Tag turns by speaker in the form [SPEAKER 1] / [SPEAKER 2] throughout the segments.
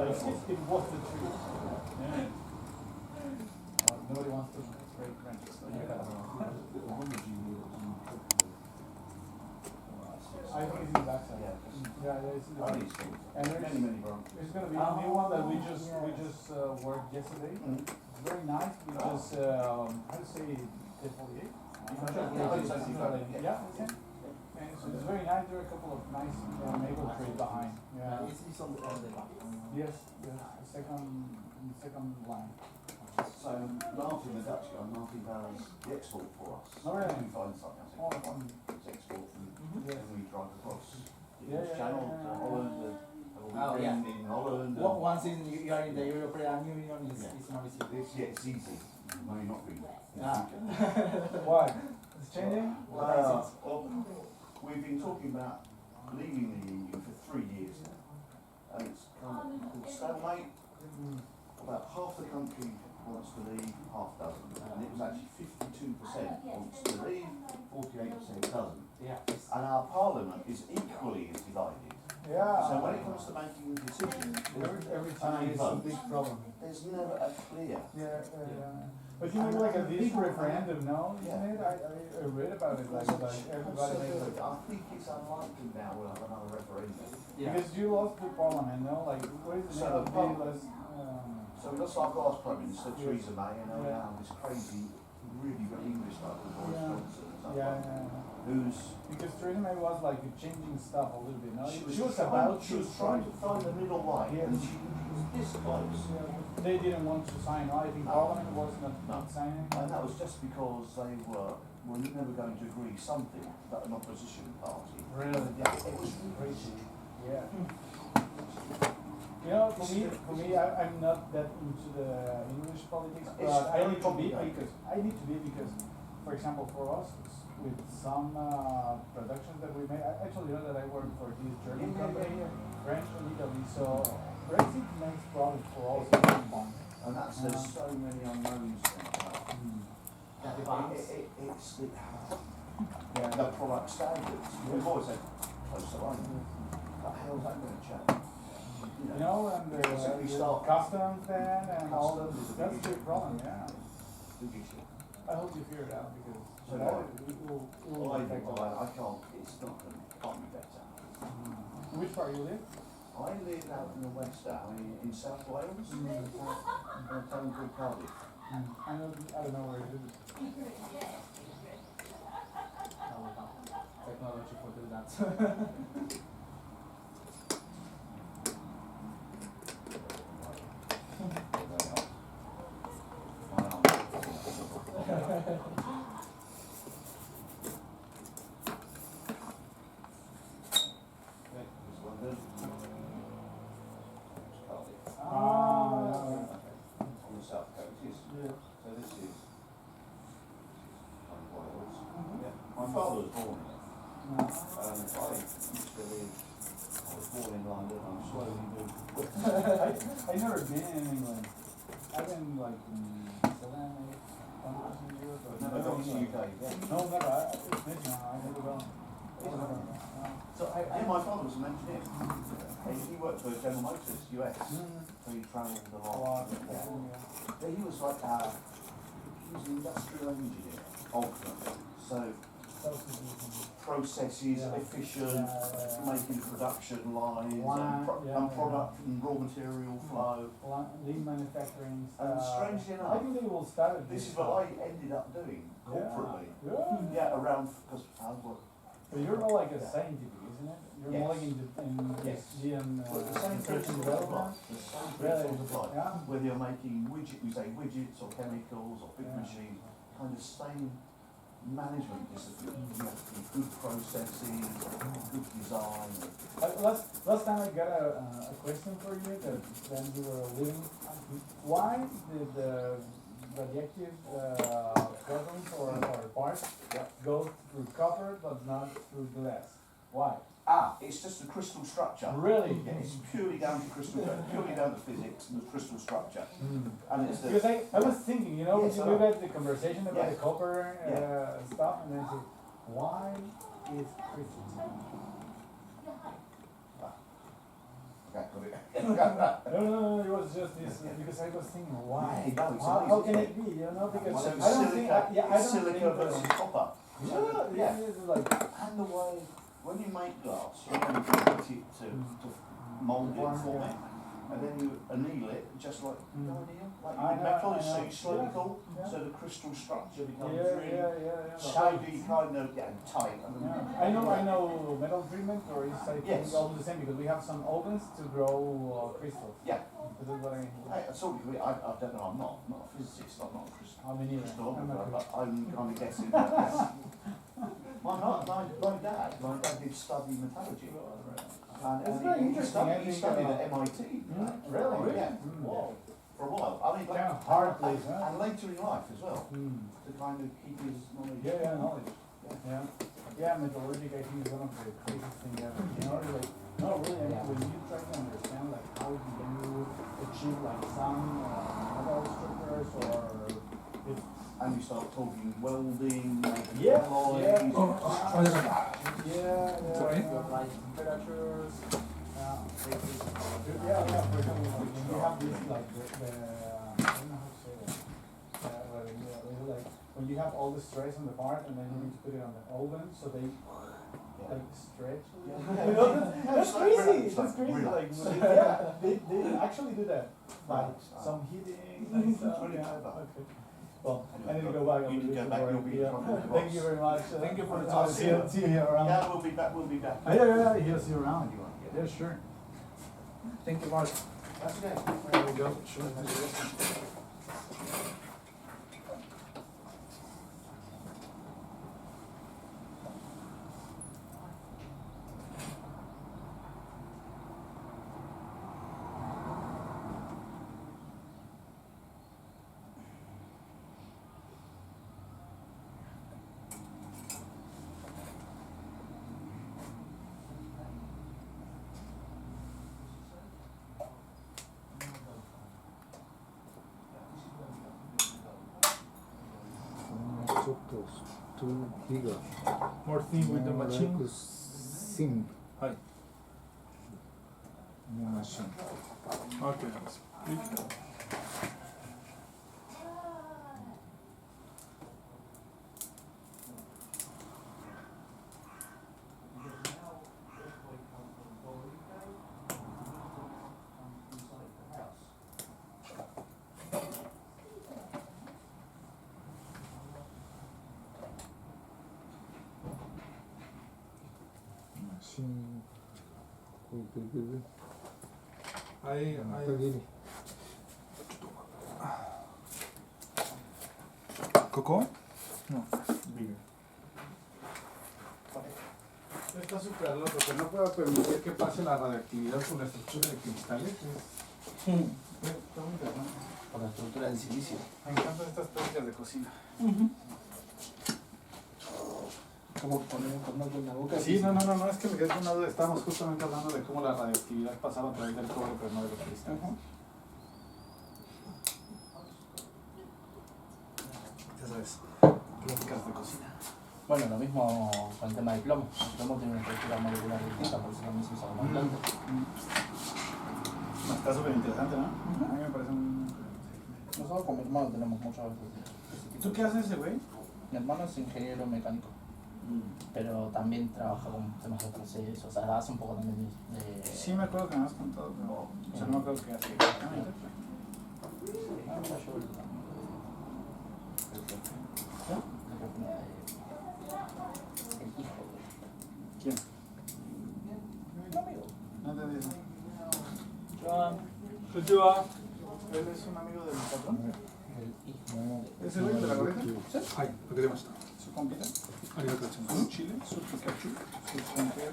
[SPEAKER 1] like it was the truth. Yeah. Nobody wants to break branches. So you have I think it's in the backside. Yeah, it's in the back. And there's going to be a new one that we just worked yesterday. It's very nice. We just how to say defoliate. Yeah, it's it. And so it's very nice. There are a couple of nice maple trees behind. Yeah.
[SPEAKER 2] It's on the back.
[SPEAKER 1] Yes, the second line.
[SPEAKER 3] So Martin, the Dutch guy, Martin does the export for us.
[SPEAKER 1] Oh, really?
[SPEAKER 3] We find something, I think it's export and then we drive across the channel to Holland and in Holland.
[SPEAKER 2] Once you are in the European Union, it's not easy.
[SPEAKER 3] It's easy. No, you're not really.
[SPEAKER 1] Why? It's changing?
[SPEAKER 3] Well, we've been talking about leaving the EU for 3 years now. And it's kind of called stalemate. About half the country wants to leave, half doesn't. And it was actually 52% wants to leave, 48% doesn't.
[SPEAKER 2] Yeah.
[SPEAKER 3] And our parliament is equally as divided.
[SPEAKER 1] Yeah.
[SPEAKER 3] So when it comes to making decisions,
[SPEAKER 1] Every time it's a big problem.
[SPEAKER 3] there's never a clear.
[SPEAKER 1] But you know, like a big referendum, no? Isn't it? I read about it, like everybody makes it.
[SPEAKER 3] I think it's unlikely now we'll have another referendum.
[SPEAKER 2] Yeah.
[SPEAKER 1] Because you lost the parliament, no? Like, what is the name of the
[SPEAKER 3] So we lost our last Prime Minister, Theresa May, and now this crazy, really English like Boris Johnson and stuff who's...
[SPEAKER 1] Because Theresa May was like changing stuff a little bit, no?
[SPEAKER 3] She was trying to find the middle line, and she was this close.
[SPEAKER 1] They didn't want to sign, no? I think Parliament was not signing.
[SPEAKER 3] And that was just because they were never going to agree something that an opposition party.
[SPEAKER 1] Really?
[SPEAKER 3] Yeah, it was crazy.
[SPEAKER 1] Yeah. You know, for me, I'm not that into the English politics, but I need to be because, for example, for us, with some productions that we made, I actually know that I work for this German company, French and Italy, so Brexit makes problems for all of
[SPEAKER 3] and there's so many unknowns. It's the product standards. We've always said close to line. But how's that going to change?
[SPEAKER 1] You know, and the customs then and all those, that's a big problem, yeah. I hope you figure it out because it will affect a lot.
[SPEAKER 3] I can't, it's not going to be better.
[SPEAKER 1] Which part you live?
[SPEAKER 3] I live out in the west now, in South Wales, in a town called Cardiff.
[SPEAKER 1] I don't know where it is.
[SPEAKER 2] Technology for doing that.
[SPEAKER 3] My father was born here. I was born in London. I'm slowly moved.
[SPEAKER 1] I never been in England. I've been like in 7, 8 countries in Europe. But
[SPEAKER 3] never gone to the UK.
[SPEAKER 1] No, never. It's been now. I never gone.
[SPEAKER 3] So my father was an engineer. He worked for General Motors, US. So he travelled a lot. But he was like he was an industrial engineer, ultimately. So processes, efficient, making production lines, and product and raw material flow.
[SPEAKER 1] Lean manufacturing.
[SPEAKER 3] And strangely enough,
[SPEAKER 1] I think they will start
[SPEAKER 3] this is what I ended up doing corporately. Around because I work.
[SPEAKER 1] But you're more like a scientific, isn't it? You're more like in PhD and
[SPEAKER 3] the same
[SPEAKER 1] research and
[SPEAKER 3] principles
[SPEAKER 1] development.
[SPEAKER 3] apply. The same principles apply. Whether you're making widgets or chemicals or big machines, kind of same management discipline. You have to be good processes, good design.
[SPEAKER 1] Last time I got a question for you that when you were living. Why did the radioactive fragments or parts go through copper but not through glass? Why?
[SPEAKER 3] It's just a crystal structure.
[SPEAKER 1] Really?
[SPEAKER 3] Yeah, it's purely down to purely down to physics and the crystal structure. And it's
[SPEAKER 1] because I was thinking, you know, when you look at the conversation about the copper stuff, and then say, why is crystal?
[SPEAKER 3] got it.
[SPEAKER 1] No, it was just this, because I was thinking, why?
[SPEAKER 3] Yeah, no, it's
[SPEAKER 1] How
[SPEAKER 3] amazing,
[SPEAKER 1] can
[SPEAKER 3] yeah.
[SPEAKER 1] it be, you know, because
[SPEAKER 3] So
[SPEAKER 1] I don't think, I don't
[SPEAKER 3] silica
[SPEAKER 1] think
[SPEAKER 3] versus copper.
[SPEAKER 1] yeah, it's like,
[SPEAKER 3] And the way, when you make glass, you know, you can put it to mould it and form it, and then you anneal it, just like the idea, like
[SPEAKER 1] I know,
[SPEAKER 3] metal
[SPEAKER 1] I
[SPEAKER 3] is
[SPEAKER 1] know.
[SPEAKER 3] slightly
[SPEAKER 1] Yeah,
[SPEAKER 3] cool,
[SPEAKER 1] yeah.
[SPEAKER 3] so the crystal structure
[SPEAKER 1] yeah,
[SPEAKER 3] becomes
[SPEAKER 1] yeah,
[SPEAKER 3] really
[SPEAKER 1] yeah.
[SPEAKER 3] slowly kind of tight.
[SPEAKER 1] Yeah. I know metal treatment, or is I think
[SPEAKER 3] Yes.
[SPEAKER 1] all the same, because we have some ovens to grow crystals.
[SPEAKER 3] Yeah.
[SPEAKER 1] This is what
[SPEAKER 3] I sort of, I don't know, I'm not a physicist, I'm not a crystal.
[SPEAKER 1] how many
[SPEAKER 3] Crystallographer, but I'm kind of guessing that. My dad did study metallurgy. And
[SPEAKER 1] It's very interesting, I
[SPEAKER 3] He
[SPEAKER 1] think,
[SPEAKER 3] studied at MIT.
[SPEAKER 1] really?
[SPEAKER 3] Yeah.
[SPEAKER 1] Wow.
[SPEAKER 3] For a while. I mean,
[SPEAKER 1] Kind of hard place, huh?
[SPEAKER 3] and later in life as well,
[SPEAKER 1] Hmm.
[SPEAKER 3] to kind of keep his knowledge.
[SPEAKER 1] Yeah, knowledge. Yeah, metallurgic, I think, is one of the craziest things ever. You know, like, no, really, I mean, when you try to understand, like, how do you achieve, like, some metal structures, or if
[SPEAKER 3] And you start talking welding,
[SPEAKER 1] Yeah,
[SPEAKER 3] alloys.
[SPEAKER 1] yeah.
[SPEAKER 2] Sorry?
[SPEAKER 1] Like temperatures. Yeah, for example, when you have this, like, I don't know how to say that. Like, when you have all the stress on the part, and then you need to put it on the oven, so they, like, stretch.
[SPEAKER 3] Yeah.
[SPEAKER 1] You know, that's crazy,
[SPEAKER 3] It's
[SPEAKER 1] that's crazy,
[SPEAKER 3] relax.
[SPEAKER 1] like, yeah, they actually do that. Like, some heating, like, stuff,
[SPEAKER 3] Really
[SPEAKER 1] yeah,
[SPEAKER 3] clever.
[SPEAKER 1] okay. Well, I need to go back.
[SPEAKER 3] You need to go back, you'll be in trouble with the
[SPEAKER 1] Thank
[SPEAKER 3] boss.
[SPEAKER 1] you very much.
[SPEAKER 2] Thank you for the
[SPEAKER 1] I'll
[SPEAKER 2] time.
[SPEAKER 1] see you around.
[SPEAKER 3] Yeah, we'll be back,
[SPEAKER 1] Yeah, he'll see you around. Yeah, sure.
[SPEAKER 2] Thank you, Mark.
[SPEAKER 3] That's okay.
[SPEAKER 1] There we go. Sure.
[SPEAKER 4] too bigger.
[SPEAKER 1] More thing with the machine.
[SPEAKER 4] Like sim.
[SPEAKER 1] Hi.
[SPEAKER 4] Machine.
[SPEAKER 1] Okay.
[SPEAKER 4] Machine.
[SPEAKER 1] ¿Coco?
[SPEAKER 4] No.
[SPEAKER 1] Está súper loco, que no puedo permitir que pase la radioactividad por la estructura de cristales. Está muy interesante.
[SPEAKER 2] Por la estructura del silicio.
[SPEAKER 1] Me encantan estas técnicas de cocina.
[SPEAKER 2] ¿Cómo poner un tornado en la boca?
[SPEAKER 1] Sí, no, es que me quedé con una duda. Estábamos justamente hablando de cómo la radioactividad pasaba a través del cobre, pero no de los cristales. Ya sabes, técnicas de cocina.
[SPEAKER 2] Bueno, lo mismo con el tema del plomo. El plomo tiene una estructura molecular distinta, por eso también se usa como aislante.
[SPEAKER 1] Está súper interesante, ¿no? A mí me parece un...
[SPEAKER 2] Nosotros con mi hermano tenemos muchas veces.
[SPEAKER 1] ¿Y tú qué haces ese güey?
[SPEAKER 2] Mi hermano es ingeniero mecánico, pero también trabaja con temas de procesos, o sea, hace un poco también de...
[SPEAKER 1] Sí, me acuerdo que me has contado, pero o sea, no me acuerdo qué hacía exactamente.
[SPEAKER 2] El hijo.
[SPEAKER 1] ¿Quién?
[SPEAKER 2] Un amigo.
[SPEAKER 1] No te digo.
[SPEAKER 2] Joan.
[SPEAKER 1] Konnichiwa. Él es un amigo del patrón.
[SPEAKER 2] El hijo.
[SPEAKER 1] ¿Ese güey de la gorrita?
[SPEAKER 2] Sí.
[SPEAKER 4] はい、わかりました。
[SPEAKER 1] Su compita.
[SPEAKER 4] ありがとうございま
[SPEAKER 1] Su
[SPEAKER 4] す。
[SPEAKER 1] chile, su Pikachu, su sombrero,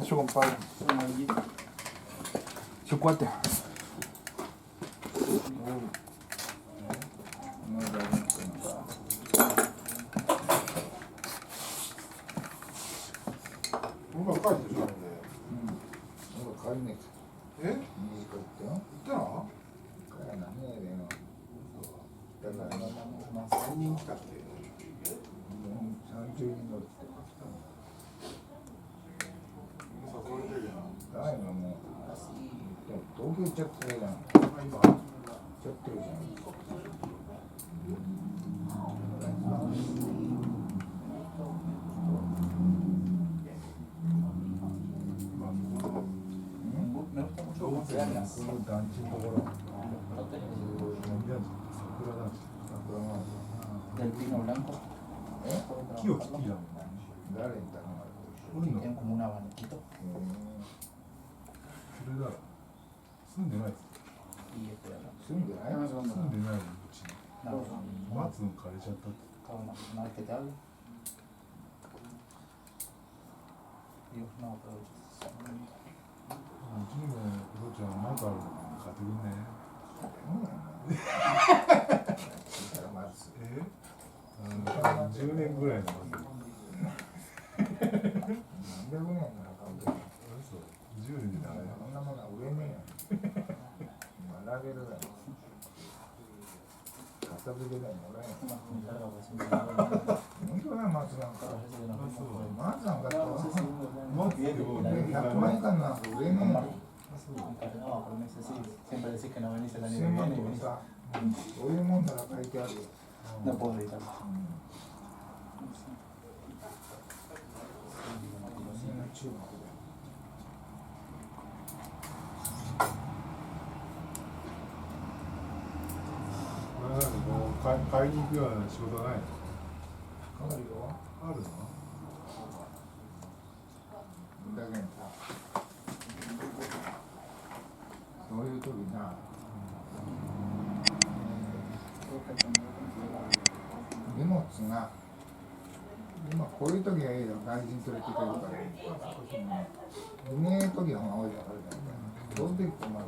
[SPEAKER 4] Su compadre.
[SPEAKER 1] su nalguita.
[SPEAKER 4] Su cuate.
[SPEAKER 5] 뭔가 까지 드셨는데.
[SPEAKER 4] 뭔가 가리네.
[SPEAKER 5] 예?
[SPEAKER 4] 이거 있대요?
[SPEAKER 5] 있잖아.
[SPEAKER 4] 그래, 나해야 되나.
[SPEAKER 5] まあ3人来たって。
[SPEAKER 4] 30人乗ってました。
[SPEAKER 5] そこでやな。
[SPEAKER 4] だいぶもう、言っちゃってるじゃん。
[SPEAKER 5] 今
[SPEAKER 4] ちゃってるじゃん。
[SPEAKER 2] Me gusta mucho cómo se dan las.
[SPEAKER 4] 団地のところ。
[SPEAKER 2] Del pino blanco.
[SPEAKER 5] 木を切っていいだもん。
[SPEAKER 4] 誰に頼まれ
[SPEAKER 5] こういうの。
[SPEAKER 2] Tienen como un abaniquito
[SPEAKER 5] それだ。住んでない。
[SPEAKER 2] y este de acá.
[SPEAKER 4] 住んでない？
[SPEAKER 5] 住んでないのうち。
[SPEAKER 2] No,
[SPEAKER 5] 松の枯れちゃったって。
[SPEAKER 2] una vez que te hable. Dios, no, pero.
[SPEAKER 5] うちにもお父ちゃんなんかあるの買ってくんね。
[SPEAKER 4] だからまず
[SPEAKER 5] 10年ぐらいの松。
[SPEAKER 4] 何百年もかかる。
[SPEAKER 5] 10年でダメだ。
[SPEAKER 4] そんなものは売れねえよ。学べるだろ。片付けだよ、俺。本当だよ、松なんか。松なんかって
[SPEAKER 5] 松でも
[SPEAKER 4] 100万円以下なんか売れねえよ。
[SPEAKER 2] No, por meses sí. Siempre decís que no venís el año que
[SPEAKER 4] 1000万
[SPEAKER 2] viene
[SPEAKER 4] と
[SPEAKER 2] y venís.
[SPEAKER 4] かさ、そういうもんなら書いてあるよ。
[SPEAKER 2] No puedo evitarlo.
[SPEAKER 4] みんな中国で。
[SPEAKER 5] なんかもう買いに行くような仕事ないの？
[SPEAKER 4] あるよ。
[SPEAKER 5] あるの？
[SPEAKER 4] だけどさ、そういう時さ、荷物が今こういう時がいいよ、外人連れてくれるから。いねえ時の方が多いから、そういう時困るよ。